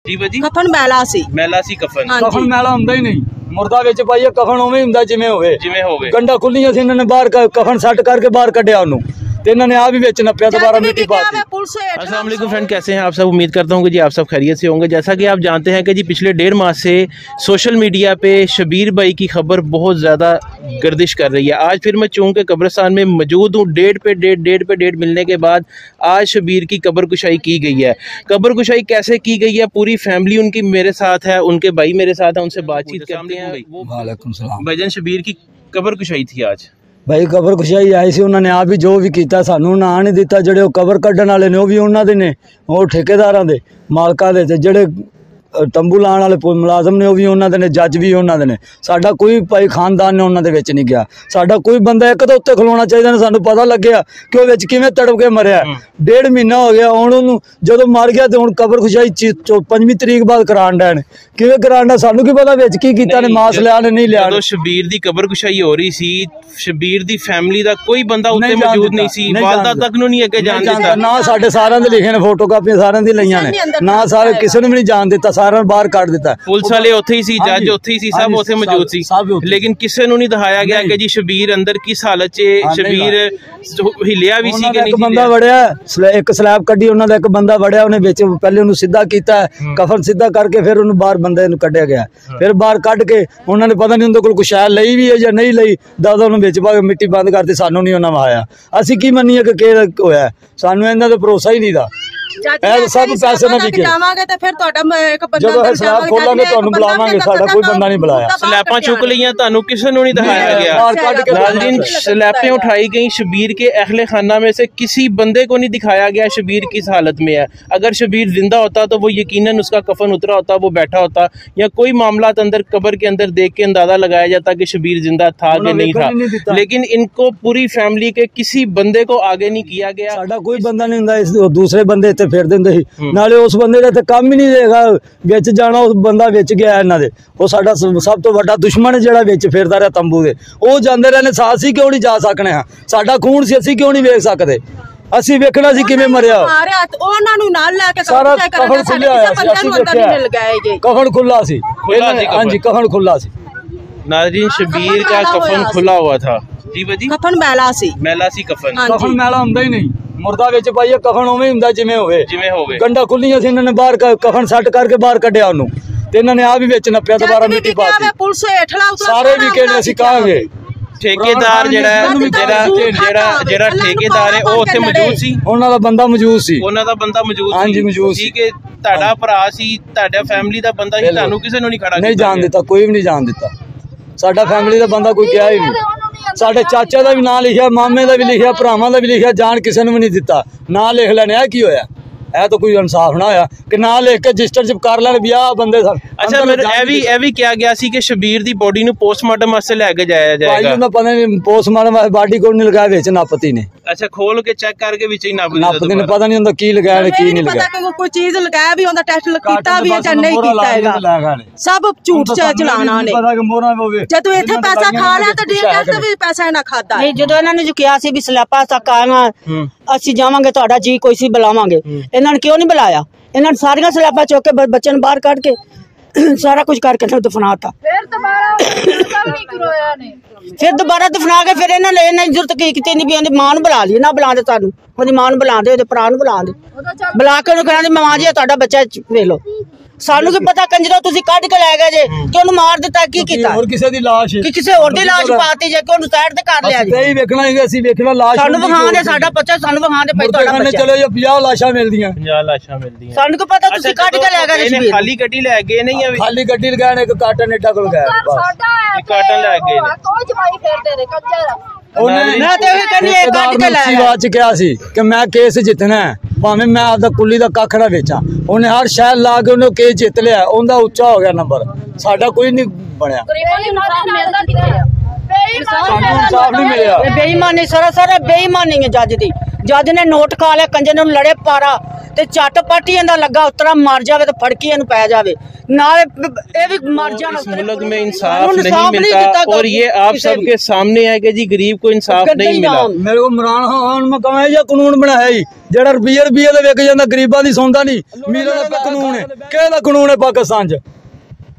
जी भाजी कफन मैला सी कफन कफन मैला हुंदा ही नहीं, मुर्दा विच पाइए कफन उवें हुंदा जिवें होवे। गंढा खुल्लियां सी, इन्होंने बाहर कफन सट करके बाहर कढ़िया उन्हों, तो इन्होंने आप भी बेच नप्पिया, दोबारा मिट्टी पाती। अस्सलाम वालेकुम फ्रेंड, कैसे हैं आप सब? उम्मीद करता हूँ कि जी आप सब खैरियत से होंगे। जैसा कि आप जानते हैं कि जी पिछले 1.5 माह से सोशल मीडिया पे शबीर भाई की खबर बहुत ज़्यादा गर्दिश कर रही है। आज फिर मैं चूँकि कब्रिस्तान में मौजूद हूँ, डेट पे डेट मिलने के बाद आज शबीर की कब्र कुशाई की गई है। कब्र कुशाई कैसे की गई है, पूरी फैमिली उनकी मेरे साथ है, उनके भाई मेरे साथ है, उनसे बातचीत करते हैं। वालेकुम सलाम। भाईजान शबीर की कब्र कुशाई थी आज भाई, कबर कुशाई आई सी, उन्होंने आप भी जो भी किया सानू ना नहीं दिता। जिहड़े कबर कढ़न वाले ने वो भी उन्होंने ने, वो ठेकेदारां दे मालकां दे, ते जिहड़े तंबू लाने वाले मुलाजम ने वो भी उन्होंने ने, जज भी उन्होंने ने। साडा कोई भाई खानदान ने उन्होंने विच नहीं गया। साडा कोई बंदा एक तो उत्ते खलोना चाहिए ना, सानू पता लग्या कि वो विच किवें तड़प के मरिया। 1.5 महीना हो गया हुण उहनूं, जदों मर गया तो हुण कबर खुशाई 25 तरीक बाद कराण डैन, किवें कराण, सानू की पता विच की कीता ने, मास लिया ने नहीं लिया। जदों शबीर दी कबर कुशाई हो रही सी, शबीर दी फैमिली दा कोई बंदा उत्ते मौजूद नहीं सी, वालदा तक नूं नहीं अगे जान दिता ना। साडे सारिਆਂ ਦੇ लिखे ने, फोटो कापियां सारिਆਂ दी लईयां ने ना, सारे किसी ने भी नहीं जान दिता, सारिਆਂ ਨੂੰ बाहर ਕੱਢ ਦਿੱਤਾ। पुलिस वाले उत्थे ही सी, जज उत्थे ही सी, सब उत्थे मौजूद सी, लेकिन किसी ਨੂੰ नहीं दिखाया गया कि जी शबीर अंदर किस हालत च, शबीर हिलिया भी सी कि नहीं। एक बंदा वड़िया, एक स्लैब कड्ढी उन्हां दा, एक बंदा वड़िया, उन्हें विच पहले उन्हें सीधा कीता, कफन सीधा करके फिर उन्हें बाहर बंदे नूं कढ़िया गया। फिर बाहर कढ़ के उन्होंने पता नहीं उनके कोल कुछ शैल लई भी है या नहीं लई, दादा उन्हें विच पा के मिट्टी बंद करती, सानू नहीं उन्हें वहाया। असीं की मन्नीए कि होया, सानू इन्हां दा भरोसा ही नहीं दा। सब पैसे ना बिके, खोलांगे तुहानू बुलावांगे, साडा कोई बंदा नहीं बुलाया। स्लैपां चुक लईयां, तुहानू किसी नूं नहीं दिखाया गया। नाज़रीन, स्लैपें उठाई गई, शबीर के अहले खाना में से किसी बंदे को नहीं दिखाया गया शबीर किस हालत में है। अगर शबीर जिंदा होता तो वो यकीनन उसका कफन उतरा होता, वो बैठा होता, या कोई मामला अंदर कब्र के अंदर देख के अंदाजा लगाया जाता कि शबीर जिंदा था कि नहीं था। लेकिन इनको पूरी फैमिली के किसी बंदे को आगे नहीं किया गया। साडा कोई बंदा नहीं हुंदा, दूसरे बंदे इत्थे फिर दिंदे ही, नाले उस बंदे दा ते काम ही नहीं देगा विच जाना। उस बंदा विच गया इन्हां दे, वो साडा सब तो वड्डा दुश्मन है जिहड़ा विच फिरदा रहा तंबू दे। वो जांदे रहने, सासी क्यों नहीं जा सकने हां? साडा खून सी, असीं क्यों नहीं वेख सकदे? असीं वेखना सी किवें मरिया। उहनां नूं नाल लै के सारा कफन खुल्लिया होया सी, असीं वेखिया कफन खुल्ला सी। हां जी, कफन खुल्ला सी। नाज़रीन, शबीर का कफन खुला हुआ था। जी भाजी कफन मैला सी कफन मैला हुंदा ही नहीं, मुर्दा विच पाइए कफन उवें हुंदा जिवें होवे। गंढा खुल्लियां सी, इन्होंने बाहर कफन सट करके बाहर कढ़िया उन्हों, तो इन्होंने आप भी बेच नप्पिया, दोबारा मिट्टी पाती। सारे विके ने, असीं कहांगे ठेकेदार जेड़ा ठेकेदार है वो उत्थे मौजूद सी, उन्हां दा बंदा मौजूद सी, उन्हां दा बंदा मौजूद सी। हां जी, मौजूद सी कि तुहाडा भरा सी, तुहाडा फैमिली दा बंदा ही, तुहानू किसे नूं नहीं खड़ा नहीं जान दिता, कोई भी नहीं जान दिता। साडा फैमिली दा बंदा कोई गया ही नहीं। साडे चाचा दा भी नाम लिखिया, मामे दा भी लिखिया, भरावां दा भी लिखिया, जान किसी ने भी नहीं दिता। ना लिख लैने, आ की होया? है तो कोई इंसाफ ना होया कि ना लिख के रजिस्टर च कर लैन भी आ बंदे सन। अच्छा, मेरे ए भी क्या गया सी कि शबीर दी बॉडी नु पोस्टमार्टम वास्ते लेके जाया जाएगा। भाई पता नहीं पोस्टमार्टम वास्ते बॉडी को नहीं लगाया, विच नापती ने। अच्छा, खोल के चेक करके विच ही नापती ने, पता नहीं हुंदा की लगाया ने की नहीं लगाया। पता कोई चीज लगाया भी हुंदा, टेस्ट कीता भी है या नहीं कीता हैगा, सब झूठ चलाना ने। पता कि मोरा होवे, जदों इथे पैसा खा लिया तो टेस्ट भी पैसा ना खाता नहीं। जदों इन्हां ने जो किया सी भी स्लैपा तक आवां, ਅਸੀਂ ਜਾਵਾਂਗੇ, ਤੁਹਾਡਾ ਜੀ ਕੋਈ ਸੀ ਬੁਲਾਵਾਂਗੇ, ਇਹਨਾਂ ਨੇ ਕਿਉਂ ਨਹੀਂ ਬੁਲਾਇਆ? ਇਹਨਾਂ ਨੇ ਸਾਰੀਆਂ ਸਲਾਬਾਂ ਚੁੱਕ ਕੇ ਬੱਚੇ ਨੂੰ ਬਾਹਰ ਕੱਢ ਕੇ ਸਾਰਾ ਕੁਝ ਕਰਕੇ ਦਫਨਾਤਾ। ਫਿਰ ਦੁਬਾਰਾ ਦਫਨਾ ਕੇ ਫਿਰ ਇਹਨਾਂ ਨੇ ਜ਼ਰੂਰਤ ਕੀ ਕੀਤੀ ਨਹੀਂ ਵੀ ਉਹਦੀ ਮਾਂ ਨੂੰ ਬੁਲਾ ਲਈ, ਨਾ ਬੁਲਾਉਂਦੇ ਸਾਨੂੰ, ਉਹਦੀ ਮਾਂ ਨੂੰ ਬੁਲਾਉਂਦੇ, ਉਹਦੇ ਭਰਾ ਨੂੰ ਬੁਲਾਉਂਦੇ, ਬੁਲਾ ਕੇ ਉਹਨੂੰ ਕਹਿੰਦੇ ਮਾਂ ਜੀ ਤੁਹਾਡਾ ਬੱਚਾ ਵੇਖ ਲਓ। ਸਾਨੂੰ ਕੀ ਪਤਾ ਕੰਜਰੋ ਤੁਸੀਂ ਕੱਢ ਕੇ ਲੈ ਗਏ ਜੇ ਕਿ ਉਹਨੂੰ ਮਾਰ ਦਿੱਤਾ, ਕੀ ਕੀਤਾ? ਹੋਰ ਕਿਸੇ ਦੀ ਲਾਸ਼, ਕਿ ਕਿਸੇ ਹੋਰ ਦੀ ਲਾਸ਼ ਪਾਤੀ ਜੇ ਕਿ ਉਹਨੂੰ ਸਾਈਡ ਤੇ ਕਰ ਲਿਆ ਜੀ। ਤੇ ਹੀ ਵੇਖਣਾ ਹੈਗਾ, ਅਸੀਂ ਵੇਖਣਾ ਲਾਸ਼, ਸਾਨੂੰ ਵਿਖਾਣ ਦੇ, ਸਾਡਾ ਬੱਚਾ ਸਾਨੂੰ ਵਿਖਾਣ ਦੇ, ਭਾਈ ਤੁਹਾਡਾ ਬੱਚਾ। ਚਲੋ ਜੇ 50 ਲਾਸ਼ਾਂ ਮਿਲਦੀਆਂ, 50 ਲਾਸ਼ਾਂ ਮਿਲਦੀਆਂ, ਸਾਨੂੰ ਕੀ ਪਤਾ ਤੁਸੀਂ ਕੱਢ ਕੇ ਲੈ ਗਏ ਜੀ। ਖਾਲੀ ਗੱਡੀ ਲੈ ਗਏ ਨਹੀਂ ਆ? ਖਾਲੀ ਗੱਡੀ ਲਗਾਣ, ਇੱਕ ਕਾਟਨ ਏਡਾ ਕੋਲ ਗਿਆ, ਇੱਕ ਕਾਟਨ ਲੈ ਗਏ ਨੇ। ਕੋਈ ਜਮਾਈ ਫੇਰਦੇ ਨੇ ਕੰਜਰ। ਮੈਂ ਤੇ ਇਹ ਕਹਿੰਦੀ ਇਹ ਕੱਢ ਕੇ ਲੈ ਗਿਆ। ਬਾਅਦ ਚ ਕਿਹਾ ਸੀ ਕਿ ਮੈਂ ਕੇਸ ਜਿੱਤਣਾ, ਭਾਵੇਂ ਮੈਂ ਆਪਦਾ ਕੁੱਲੀ ਦਾ ਕੱਖ ਨਾ ਵੇਚਾਂ। ਉਹਨੇ ਹਰ ਸ਼ਹਿਰ ਲਾ ਕੇ ਉਹਨੇ ਕੇਸ ਜਿੱਤ ਲਿਆ, ਉਹਦਾ ਉੱਚਾ ਹੋ ਗਿਆ ਨੰਬਰ, ਸਾਡਾ ਕੋਈ ਨਹੀਂ ਬਣਿਆ। ਬੇਈਮਾਨੀ, ਸਾਰਾ ਬੇਈਮਾਨੀ ਹੈ ਜੱਜ ਦੀ। ਜੱਜ ਨੇ ਨੋਟ ਖਾ ਲਿਆ, ਕੰਜਰ ਨੂੰ ਲੜੇ ਪਾਰਾ ਤੇ ਚੱਟ ਪਾਟੀ ਇਹਦਾ ਲੱਗਾ ਉਤਰਾ ਮਰ ਜਾਵੇ ਤੇ ਫੜਕੀ ਇਹਨੂੰ ਪੈ ਜਾਵੇ, ਨਾਲ ਇਹ ਵੀ ਮਰ ਜਾਣ। इस मुल्क में इंसाफ नहीं मिलता और ये आप सबके सामने है कि जी गरीब को इंसाफ नहीं मिला। ਮੇਰੇ ਕੋ ਇਮਰਾਨ ਖਾਨ ਮਕਾਇਆ ਜਾਂ ਕਾਨੂੰਨ ਬਣਾਇਆ ਜੀ ਜਿਹੜਾ ਰੁਪਈਏ ਦੇ ਵਿਕ ਜਾਂਦਾ, ਗਰੀਬਾਂ ਦੀ ਸੁਣਦਾ ਨਹੀਂ। ਮੀਰਾਂ ਦਾ ਕਾਨੂੰਨ ਹੈ, ਕਿਹਦਾ ਕਾਨੂੰਨ ਹੈ ਪਾਕਿਸਤਾਨ 'ਚ?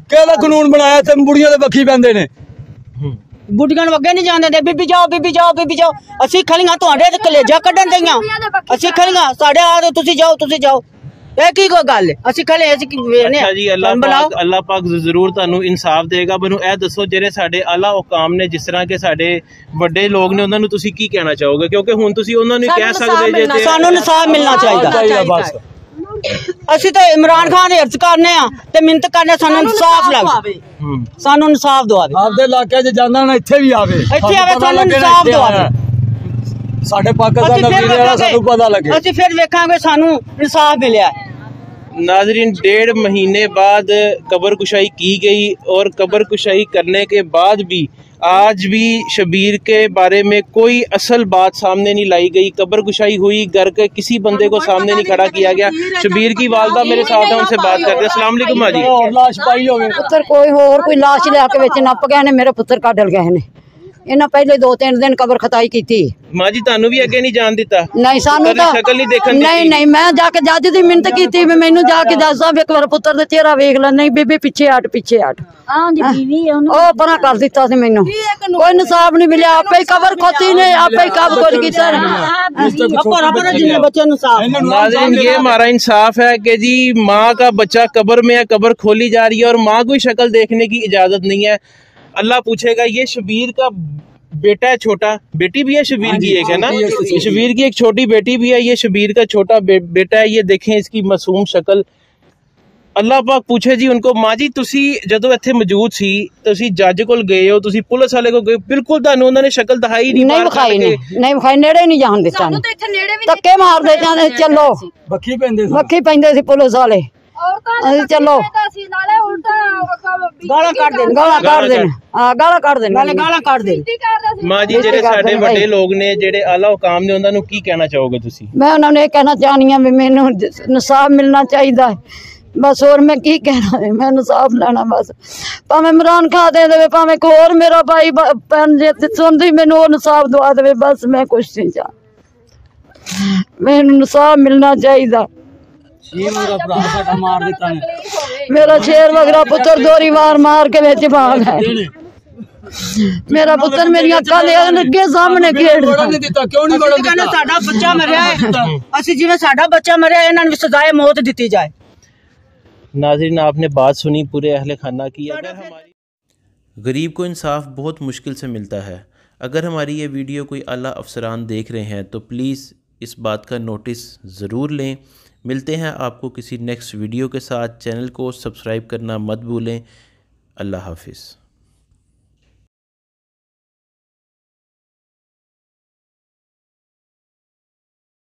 ਕਿਹਦਾ ਕਾਨੂੰਨ ਬਣਾਇਆ ਤੇ ਬੁੜੀਆਂ ਦੇ ਬੱਖੀ ਪੈਂਦੇ ਨੇ? ਬੁੱਢੀਆਂ ਨੂੰ ਅੱਗੇ ਨਹੀਂ ਜਾਣ ਦਿੰਦੇ, ਬੀਬੀ ਜਾਓ ਬੀਬੀ ਜਾਓ ਬੀਬੀ ਜਾਓ। ਅਸੀਂ ਖਲੀਆਂ ਤੁਹਾਡੇ ਤੇ ਕਲੇਜਾ ਕੱਢਣ ਦਈਆਂ, ਅਸੀਂ ਖਲੀਆਂ ਸਾਡੇ ਆ ਤੁਸੀਂ ਜਾਓ ਤੁਸੀਂ ਜਾਓ, ਇਹ ਕੀ ਕੋਈ ਗੱਲ ਹੈ? ਅਸੀਂ ਖਲੇ ਅਸੀਂ ਵੇਖਨੇ अच्छा जी अल्लाह पाक जरूर ਤੁਹਾਨੂੰ ਇਨਸਾਫ ਦੇਗਾ। ਮੈਨੂੰ ਇਹ ਦੱਸੋ ਜਿਹੜੇ ਸਾਡੇ ਆਲਾ ਹੁਕਾਮ ਨੇ, ਜਿਸ ਤਰ੍ਹਾਂ ਕਿ ਸਾਡੇ ਵੱਡੇ ਲੋਕ ਨੇ, ਉਹਨਾਂ ਨੂੰ ਤੁਸੀਂ ਕੀ ਕਹਿਣਾ ਚਾਹੋਗੇ? ਕਿਉਂਕਿ ਹੁਣ ਤੁਸੀਂ ਉਹਨਾਂ ਨੂੰ ਕਹਿ ਸਕਦੇ ਜੇ ਸਾਨੂੰ ਇਨਸਾਫ ਮਿਲਣਾ ਚਾਹੀਦਾ ਬਸ। ਅਸੀਂ ਤਾਂ ਇਮਰਾਨ ਖਾਨ ਦੇ ਅਰਜ਼ ਕਰਨੇ ਆ ਤੇ ਮਿਹਨਤ ਕਰਨੇ, ਸਾਨੂੰ ਇਨਸਾਫ ਲੱਗੇ, ਸਾਨੂੰ ਇਨਸਾਫ ਦਵਾਵੇ। ਆਪਦੇ ਇਲਾਕੇ 'ਚ ਜਾਂਦਾ ਨਾ, ਇੱਥੇ ਵੀ ਆਵੇ, ਇੱਥੇ ਆਵੇ, ਸਾਨੂੰ ਇਨਸਾਫ ਦਵਾਵੇ। ਸਾਡੇ ਪਾਕਿਸਤਾਨ ਦਾ ਵੀਰ ਆ, ਸਾਨੂੰ ਪਤਾ ਲੱਗੇ, ਅਸੀਂ ਫਿਰ ਵੇਖਾਂਗੇ ਸਾਨੂੰ ਇਨਸਾਫ ਮਿਲਿਆ। नाजरीन 1.5 महीने बाद कब्र कुशाई की गई और कब्र कुशाई करने के बाद भी आज भी शबीर के बारे में कोई असल बात सामने नहीं लाई गई। कब्र कुशाई हुई, घर के किसी बंदे को सामने नहीं खड़ा किया गया। शबीर की वालदा मेरे साथ है, उनसे बात करते हैं। अस्सलाम वालेकुम माँ जी। ਲਾਸ਼ ਪਾਈ ਹੋਵੇ ਪੁੱਤਰ ਕੋਈ ਹੋਰ ਕੋਈ ਲਾਸ਼ ਲਿਆ ਕੇ ਵਿੱਚ ਨੱਪ ਗਏ ਨੇ, ਮੇਰੇ ਪੁੱਤਰ ਕੱਢ ਗਏ ਨੇ। ਇਹਨਾਂ ਪਹਿਲੇ 2-3 ਦਿਨ ਕਬਰ ਖਤਾਈ ਕੀਤੀ। ਮਾਂ ਜੀ ਤੁਹਾਨੂੰ ਵੀ ਅੱਗੇ ਨਹੀਂ ਜਾਣ ਦਿੱਤਾ? ਨਹੀਂ ਸਾਨੂੰ ਤਾਂ ਸ਼ਕਲ ਨਹੀਂ ਦੇਖਣ ਦਿੱਤੀ? ਨਹੀਂ ਮੈਂ ਜਾ ਕੇ ਜੱਜ ਦੀ ਮਿਹਨਤ ਕੀਤੀ ਵੀ ਮੈਨੂੰ ਜਾ ਕੇ ਜੱਜ ਸਾਹਿਬ ਇੱਕ ਵਾਰ ਪੁੱਤਰ ਦਾ ਚਿਹਰਾ ਵੇਖ ਲੈ। ਨਹੀਂ ਬੀਬੀ ਪਿੱਛੇ ਹਟ ਹਾਂ ਜੀ ਬੀਵੀ ਉਹ ਪਰਾਂ ਕਰ ਦਿੱਤਾ ਸੀ ਮੈਨੂੰ, ਕੋਈ ਇਨਸਾਫ ਨਹੀਂ ਮਿਲਿਆ। ਆਪੇ ਹੀ ਕਬਰ ਖੋਤੀ ਨੇ, ਆਪੇ ਹੀ ਕਬ ਕੁਝ ਕੀਤਾ। नाज़रीन ये हमारा इंसाफ है कि जी माँ का बच्चा कब्र में है, कब्र खोली जा रही है और माँ को शक्ल देखने की इजाजत नहीं है। अल्लाह पूछेगा ये शबीर का बेटा है, छोटा बेटी भी है शबीर की एक है ना, शबीर की एक छोटी बेटी भी है, ये शबीर का छोटा बेटा है। ये देखें इसकी मासूम शक्ल। अल्लाह पाक पूछे जी उनको, माँ जी तुसी जदों इत्थे मौजूद सी, तुसी जज कोल गए हो, तुसी पुलिस वाले को गए, बिल्कुल ਤੁਹਾਨੂੰ ਉਹਨਾਂ ਨੇ ਸ਼ਕਲ ਦਿਖਾਈ ਨਹੀਂ? ਨਹੀਂ ਵਿਖਾਈ, ਨਹੀਂ ਵਿਖਾਈ, ਨੇੜੇ ਨਹੀਂ ਜਾਣ ਦਿੱਤਾ। ਧੱਕੇ ਮਾਰਦੇ ਜਾਂਦੇ, ਚੱਲੋ ਬੱਖੀ ਪੈਂਦੇ ਸੀ, ਬੱਖੀ ਪੈਂਦੇ ਸੀ ਪੁਲਿਸ ਵਾਲੇ। ਅਸੀਂ ਚਲੋ ਗਾਲਾਂ ਕੱਢ ਦੇਣ, ਗਾਲਾਂ ਕੱਢ ਦੇਣ, ਹਾਂ ਗਾਲਾਂ ਕੱਢ ਦੇਣ, ਗਾਲਾਂ ਕੱਢ ਦੇਣ। ਮਾਂ ਜੀ ਜਿਹੜੇ ਸਾਡੇ ਵੱਡੇ ਲੋਕ ਨੇ, ਜਿਹੜੇ ਆਲਾ ਹੁਕਾਮ ਨੇ, ਉਹਨਾਂ ਨੂੰ ਕੀ ਕਹਿਣਾ ਚਾਹੋਗੇ ਤੁਸੀਂ? ਮੈਂ ਉਹਨਾਂ ਨੂੰ ਇਹ ਕਹਿਣਾ ਚਾਹਨੀ ਹਾਂ ਵੀ ਮੈਨੂੰ ਇਨਸਾਫ ਮਿਲਣਾ ਚਾਹੀਦਾ ਹੈ ਬਸ। ਹੋਰ ਮੈਂ ਕੀ ਕਹਿਣਾ ਹੈ, ਮੈਂ ਇਨਸਾਫ ਲੈਣਾ ਬਸ। ਭਾਵੇਂ ਇਮਰਾਨ ਖਾਨ ਦੇ ਦੇਵੇ, ਭਾਵੇਂ ਕੋਈ ਹੋਰ ਮੇਰਾ ਭਾਈ ਭੈਣ ਜੇ ਸੁਣਦੀ ਮੈਨੂੰ ਉਹ ਇਨਸਾਫ ਦਵਾ ਦੇਵੇ ਬਸ। ਮੈਂ ਕੁਛ ਨਹੀਂ ਚਾਹ, ਮੈਨੂੰ ਇਨਸਾਫ ਮਿਲਣਾ ਚਾਹੀਦਾ। ਮੇਰਾ ਸ਼ੇਰ ਵਗਰਾ ਪੁੱਤਰ ਦੋਰੀ ਵਾਰ ਮਾਰ ਕੇ ਵਿੱਚ ਭਾਗ ਹੈ। ਮੇਰਾ ਪੁੱਤਰ ਮੇਰੀਆਂ ਅੱਖਾਂ ਦੇ ਅੱਗੇ ਸਾਹਮਣੇ ਖੇਡਦਾ। ਕਿਉਂ ਨਹੀਂ ਵੜਨ ਦਿੱਤਾ? ਸਾਡਾ ਬੱਚਾ ਮਰਿਆ ਹੈ, ਅਸੀਂ ਜਿਵੇਂ ਸਾਡਾ ਬੱਚਾ ਮਰਿਆ ਇਹਨਾਂ ਨੂੰ ਸਜ਼ਾਏ ਮੌਤ ਦਿੱਤੀ जाए। नाज़रीन आपने बात सुनी पूरे अहले खाना की। अगर हमारी गरीब को इंसाफ बहुत मुश्किल से मिलता है। अगर हमारी ये वीडियो कोई आला अफसरान देख रहे हैं तो प्लीज़ इस बात का नोटिस ज़रूर लें। मिलते हैं आपको किसी नेक्स्ट वीडियो के साथ। चैनल को सब्सक्राइब करना मत भूलें। अल्लाह हाफिज़।